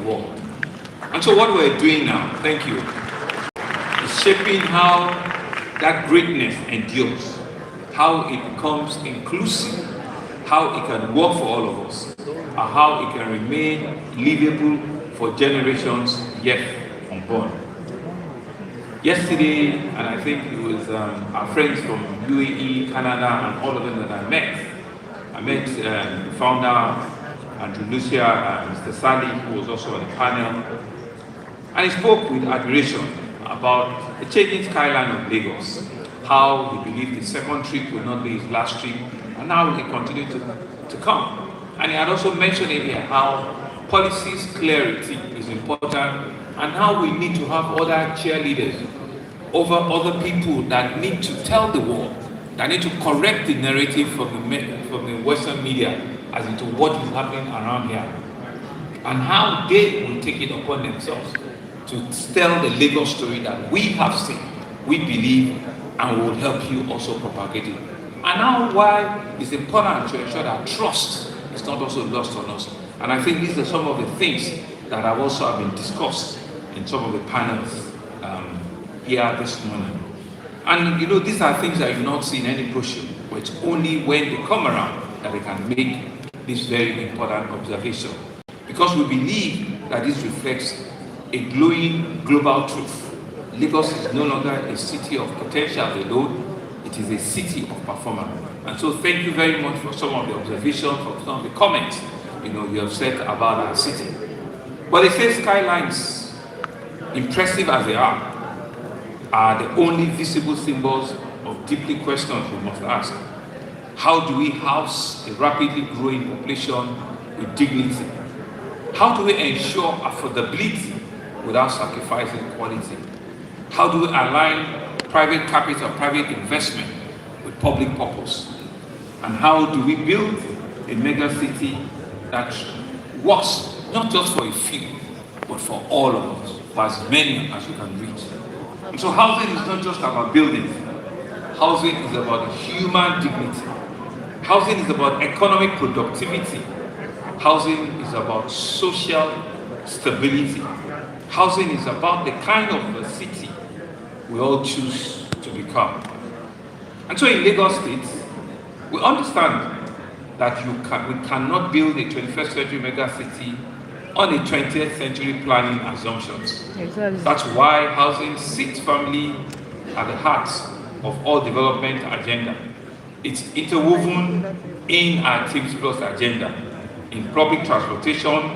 world. And so what we're doing now, thank you, is shaping how that greatness endures, how it becomes inclusive, how it can work for all of us, and how it can remain livable for generations yet unborn. Yesterday, and I think it was our friends from UAE, Canada, and all of them that I met. I met the founder, Andrew Lucia, Mr. Sally, who was also on the panel, and he spoke with admiration about the changing skyline of Lagos, how he believed the second trip will not be his last trip, and now he continued to come. And he had also mentioned in here how policies clarity is important, and how we need to have other cheerleaders over other people that need to tell the world, that need to correct the narrative from the Western media as into what is happening around here, and how they will take it upon themselves to tell the Lagos story that we have seen, we believe, and will help you also propagate it. And now why it's important to ensure that trust is not also lost on us. And I think these are some of the things that have also been discussed in some of the panels here this morning. And you know, these are things that you not see in any brochure, but it's only when they come around that they can make this very important observation. Because we believe that this reflects a glowing global truth. Lagos is no longer a city of potential alone, it is a city of performance. And so thank you very much for some of the observations, for some of the comments you have said about our city. But they say skylines, impressive as they are the only visible symbols of deeply questions we must ask. How do we house a rapidly growing population with dignity? How do we ensure affordability without sacrificing quality? How do we align private capital, private investment with public purpose? And how do we build a mega city that works not just for a few, but for all of us, for as many as we can reach? And so housing is not just about buildings. Housing is about human dignity. Housing is about economic productivity. Housing is about social stability. Housing is about the kind of a city we all choose to become. And so in Lagos State, we understand that we cannot build a 21st century mega city on a 20th century planning assumptions. Exactly. That's why housing sits firmly at the heart of all development agenda. It's interwoven in our Teams Plus agenda, in public transportation,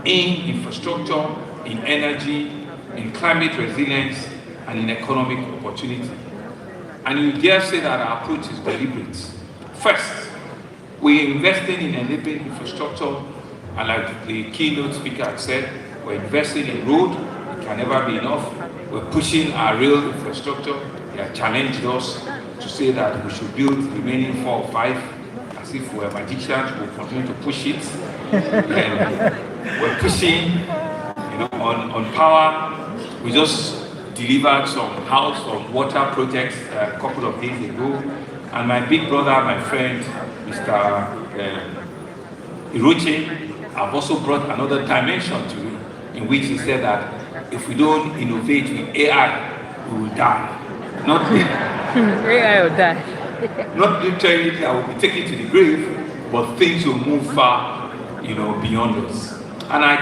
in infrastructure, in energy, in climate resilience, and in economic opportunity. And you dare say that our approach is deliberate. First, we're investing in enabling infrastructure, and like the keynote speaker had said, we're investing in road, it can never be enough. We're pushing our rail infrastructure. They have challenged us to say that we should build the remaining 4 or 5, as if we're magicians, we'll continue to push it. We're pushing on power. We just delivered some house, some water projects a couple of days ago. And my big brother, my friend, Mr. Iroche, have also brought another dimension to it, in which he said that if we don't innovate with AI, we will die. Not AI will die. Not literally, I will be taken to the grave, but things will move far, beyond us. And it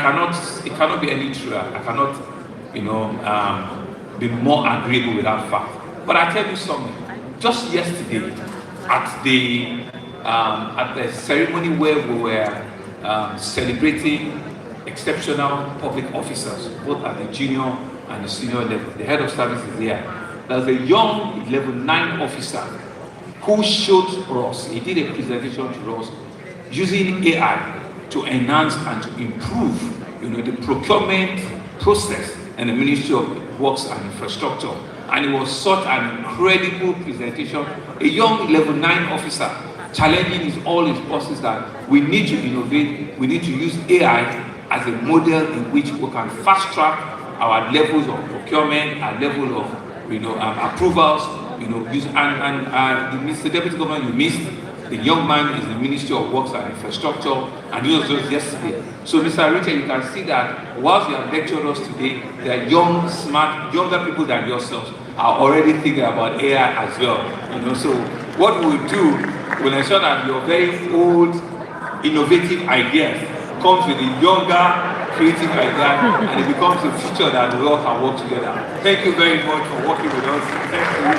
cannot be any truer. I cannot, be more agreeable with that fact. But I tell you something. Just yesterday, at the ceremony where we were celebrating exceptional public officers, both at the junior and the senior level, the head of service is here. There's a young level 9 officer who showed us, he did a presentation to us using AI to enhance and to improve, the procurement process in the Ministry of Works and Infrastructure. And it was such an incredible presentation. A young level 9 officer challenging all his bosses that we need to innovate, we need to use AI as a model in which we can fast track our levels of procurement, our level of approvals, Mr. Deputy Governor, you missed The young man is in the Ministry of Works and Infrastructure, and he was just yesterday. So, Mr. Richard, you can see that whilst you have lectured us today, there are young, smart, younger people than yourselves are already thinking about AI as well. So what we'll do will ensure that your very old, innovative ideas comes with a younger, creative idea, and it becomes a future that we all can work together. Thank you very much for working with us. Thank you.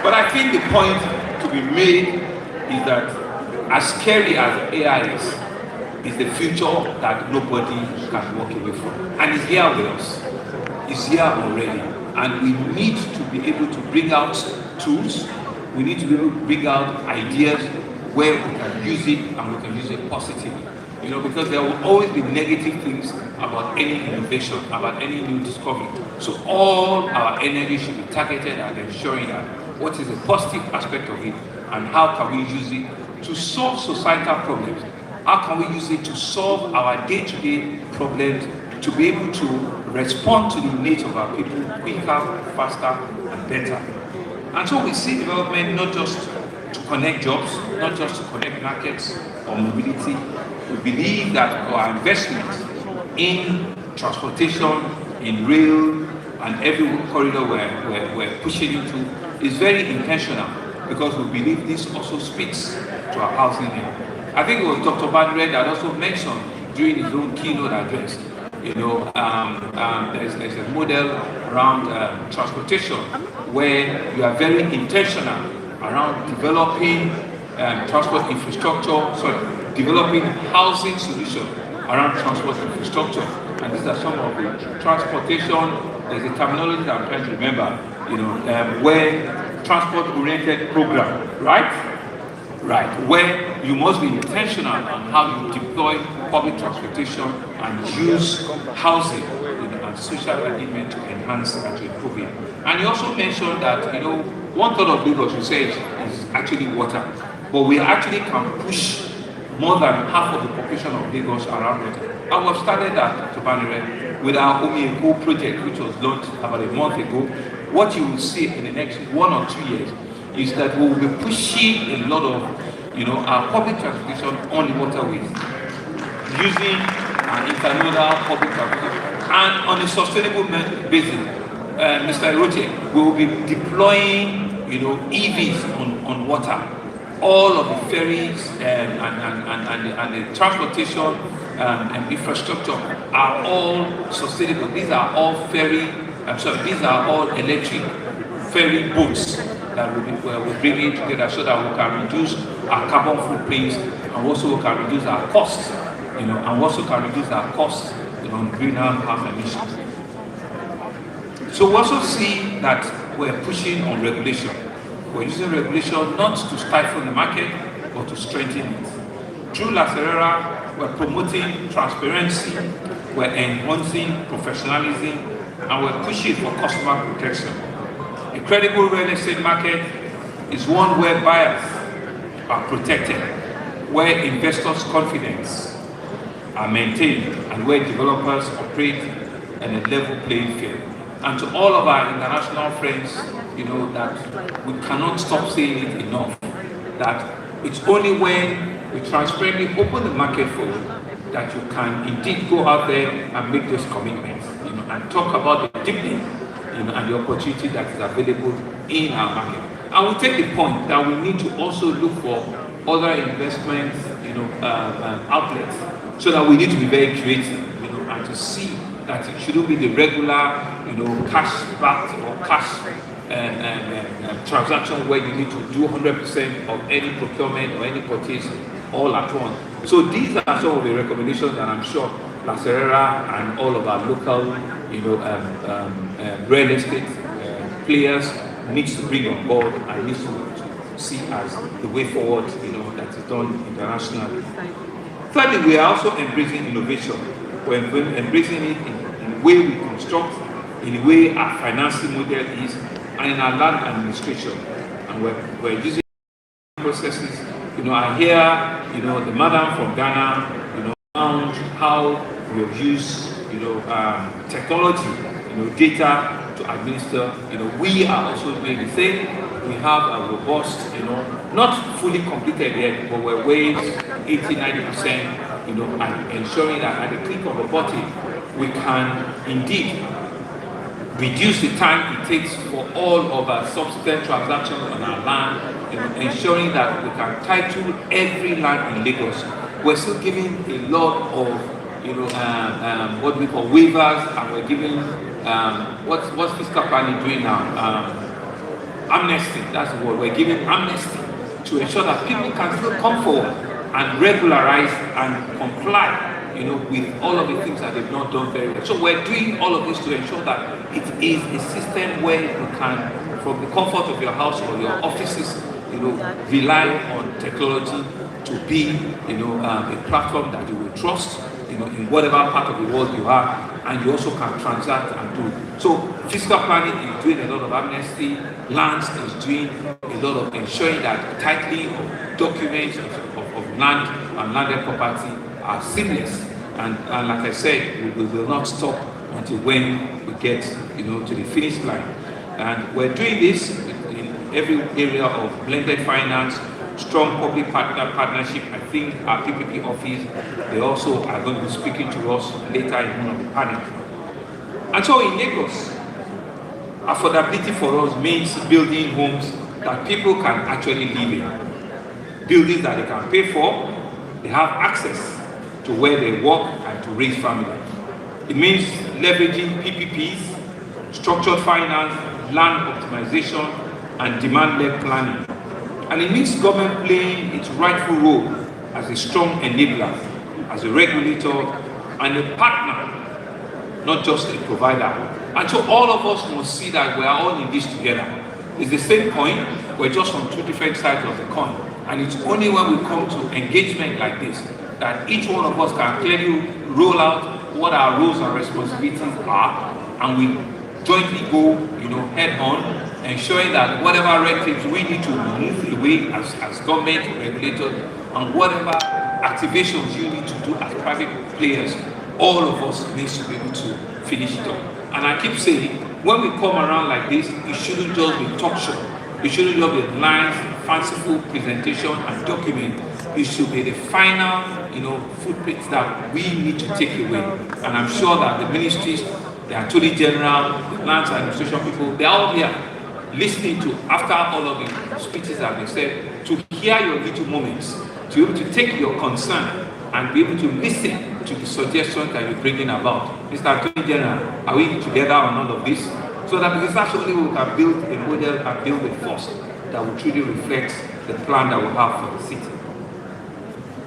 But I think the point to be made is that as scary as AI is the future that nobody can walk away from. And it's here with us. It's here already. And we need to be able to bring out tools. We need to be able to bring out ideas where we can use it and we can use it positively. Because there will always be negative things about any innovation, about any new discovery. So all our energy should be targeted at ensuring that what is a positive aspect of it and how can we use it to solve societal problems. How can we use it to solve our day-to-day problems, to be able to respond to the needs of our people quicker, faster, and better. And so we see development not just to connect jobs, not just to connect markets or mobility. We believe that our investments in transportation, in rail, and every corridor we're pushing into is very intentional, because we believe this also speaks to our housing need. I think it was Dr. Badre that also mentioned during his own keynote address, there's a model around transportation where you are very intentional around developing transport infrastructure, developing housing solutions around transport infrastructure. And these are some of the transportation, there's a terminology that I'm trying to remember, where transport-oriented program, right? Right, where you must be intentional on how you deploy public transportation and use housing and social engagement to enhance and to improve it. And you also mentioned that, 1/3 of Lagos, you say, is actually water, but we actually can push more than half of the population of Lagos around water. And we've started that, with our Omieko project, which was launched about a month ago. What you will see in the next 1 or 2 years is that we will be pushing a lot of, our public transportation on the waterways, using our intermodal public transportation, and on a sustainable basis. Mr. Roche, we will be deploying, EVs on water. All of the ferries and the transportation and infrastructure are all sustainable. These are all these are all electric ferry boats that we're bringing together so that we can reduce our carbon footprints, and also we can reduce our costs, and also can reduce our costs, on greenhouse gas emissions. So we also see that we're pushing on regulation. We're using regulation not to stifle the market, but to strengthen it. Through La Serera, we're promoting transparency, we're enhancing professionalism, and we're pushing for customer protection. A credible real estate market is one where buyers are protected, where investors' confidence are maintained, and where developers operate in a level playing field. And to all of our international friends, that we cannot stop saying it enough, that it's only when we transparently open the market for you that you can indeed go out there and make those commitments, and talk about the deepening, and the opportunity that is available in our market. And we take the point that we need to also look for other investments, outlets, so that we need to be very creative, and to see that it shouldn't be the regular, cash-backed or cash transaction where you need to do 100% of any procurement or any purchase all at once. So these are some of the recommendations that I'm sure La Serera and all of our local, real estate players needs to bring on board and needs to see as the way forward, that is done internationally. Thirdly, we are also embracing innovation. We're embracing it in the way we construct, in the way our financing model is, and in our land administration. And we're using processes. I hear, the madam from Ghana, found how we have used, technology, data to administer. We are also doing the same. We have a robust, not fully completed yet, but we're way 80-90%, and ensuring that at the click of a button, we can indeed reduce the time it takes for all of our subsequent transactions on our land, ensuring that we can title every land in Lagos. We're still giving a lot of what we call waivers, and we're giving what's fiscal planning doing now? Amnesty. That's the word. We're giving amnesty to ensure that people can still come forward and regularize and comply, with all of the things that they've not done very well. So we're doing all of this to ensure that it is a system where you can, from the comfort of your house or your offices, rely on technology to be, a platform that you will trust, in whatever part of the world you are, and you also can transact and do. So fiscal planning is doing a lot of amnesty, lands is doing a lot of ensuring that titling of documents of land and landed property are seamless. And like I said, we will not stop until when we get to the finish line. And we're doing this in every area of blended finance, strong public-partner partnership. I think our PPP office, they also are going to be speaking to us later in one of the panels. And so in Lagos, affordability for us means building homes that people can actually live in. Buildings that they can pay for, they have access to where they work and to raise family. It means leveraging PPPs, structured finance, land optimization, and demand-led planning. And it means government playing its rightful role as a strong enabler, as a regulator, and a partner, not just a provider. And so all of us must see that we are all in this together. It's the same coin, we're just on two different sides of the coin. And it's only when we come to engagement like this that each one of us can clearly roll out what our roles and responsibilities are, and we jointly go, head on, ensuring that whatever red tapes we need to move away as government regulators, and whatever activations you need to do as private players, all of us needs to be able to finish it up. And I keep saying, when we come around like this, it shouldn't just be talk show. It shouldn't just be nice, fanciful presentation and document. It should be the final, footprints that we need to take away. And I'm sure that the ministries, the Attorney General, the Lands Administration people, they're all here listening to, after all of the speeches that they said, to hear your little moments, to be able to take your concern and be able to listen to the suggestions that you're bringing about. Mr. Attorney General, are we together on all of this? So that because that's only we can build a model and build a force that will truly reflect the plan that we have for the city.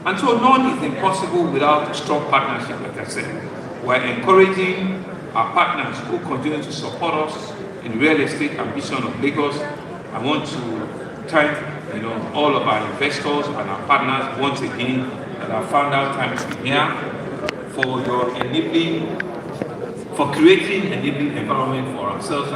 And so none is impossible without strong partnership, like I said. We're encouraging our partners who continue to support us in real estate ambition of Lagos. I want to thank all of our investors and our partners once again that have found out time to be here for your enabling, for creating an enabling environment for ourselves